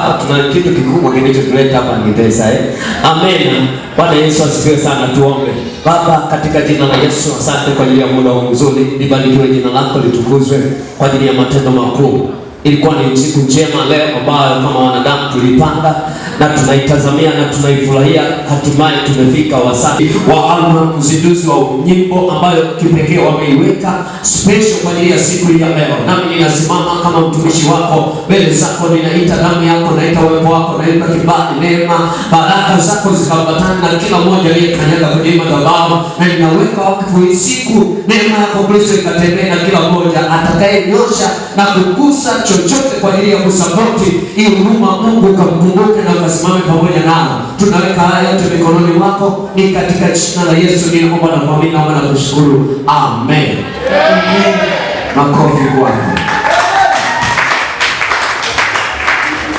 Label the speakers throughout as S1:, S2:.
S1: hapa tuna kitu kikubwa kilichotuleta hapa ni pesa Amen. Bwana Yesu asifiwe sana. Tuombe. Baba, katika jina la Yesu, asante kwa ajili ya muda mzuri. Libarikiwe jina lako, litukuzwe kwa ajili ya matendo makuu. Ilikuwa ni siku njema leo ambayo kama wanadamu tulipanga na tunaitazamia na tunaifurahia. Hatimaye tumefika wasati wa album uzinduzi wa nyimbo ambayo kipekee wameiweka special kwa ajili ya siku hii ya leo. Nami ninasimama kama mtumishi wako mbele zako, ninaita damu yako, naita uwepo wako, naita kibali, neema, baraka zako zikaambatana na kila mmoja aliyekanyaga kwenye madhabahu, na ninaweka wakfu hii siku, neema yako Kristo ikatembee na kila mmoja atakayenyosha na kugusa chochote kwa ajili ya kusapoti hii huduma. Mungu ukamkumbuke na ukasimame pamoja nao. Tunaweka haya yote mikononi mwako, ni katika jina la Yesu ninaomba na kuamini na kushukuru. Amen. Amen. Makofi kwako.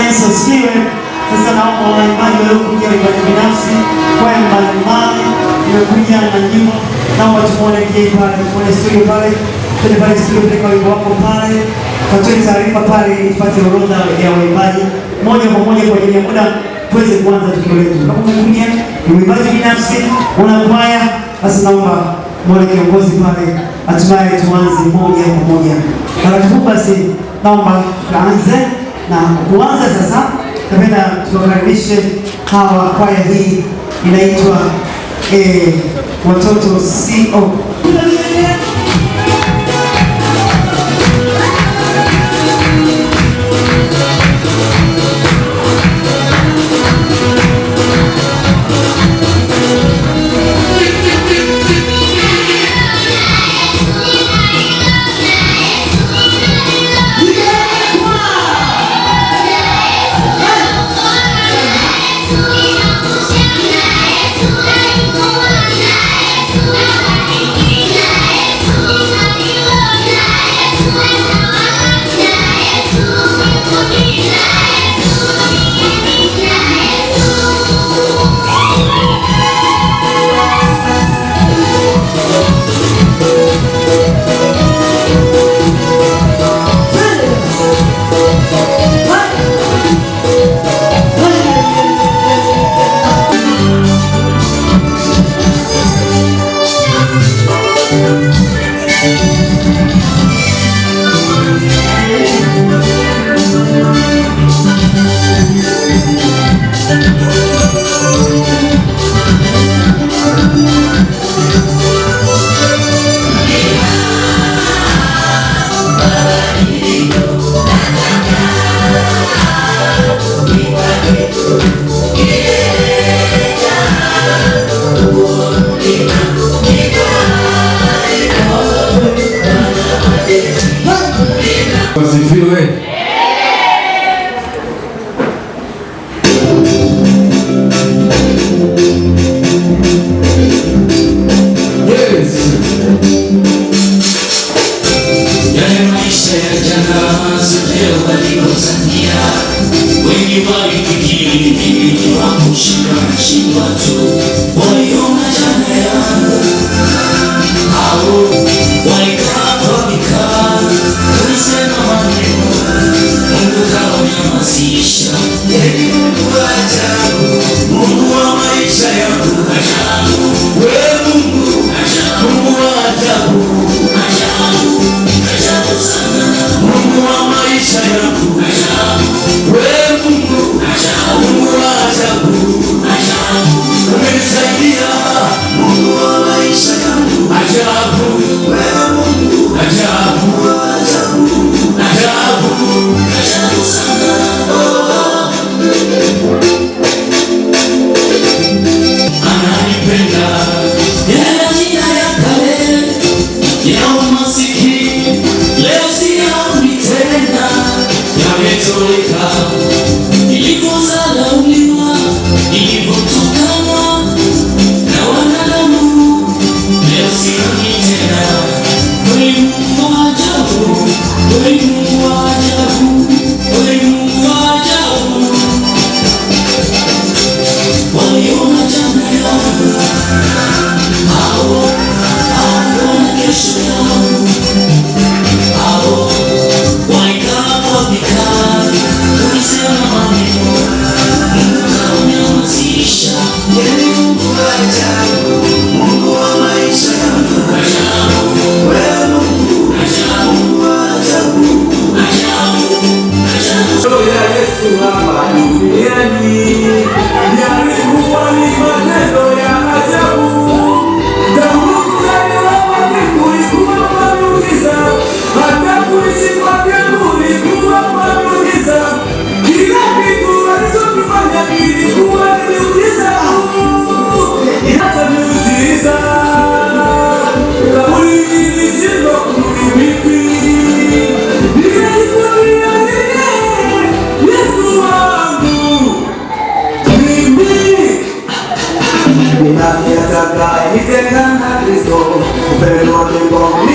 S2: Yesu asifiwe. Sasa naomba waimbaji waliokuja ibada binafsi kwa mbalimbali nimekuja na nyimbo, naomba tumuone DJ pale, tumuone studio pale, twende pale studio peka wimbo wako pale, katoe taarifa pale tupate orodha ya waimbaji moja kwa moja kwa ajili ya muda tuweze kuanza tukio letu. Kama umekuja ni uimbaji binafsi, una kwaya, basi naomba muone kiongozi pale, hatimaye tuanze moja kwa moja. Taratibu basi naomba tuanze na kuanza sasa. Napenda tuwakaribishe hawa kwaya hii inaitwa Watoto CO.
S3: Ananipenda Yesu hapa duniani. Yalikuwa ni matendo ya ajabu. Tangu kuzaliwa kwake kulikuwa kwa miujiza, hata kuishi kwake kulikuwa kwa miujiza. Kila kitu alichokifanya kilikuwa ni miujiza. Hata miujiza kauli ilishindwa kumdhibiti. Ninajivunia yeye, Yesu wangu. Mimi ni nani atakayenitenga na Kristo? Upendo wake kwangu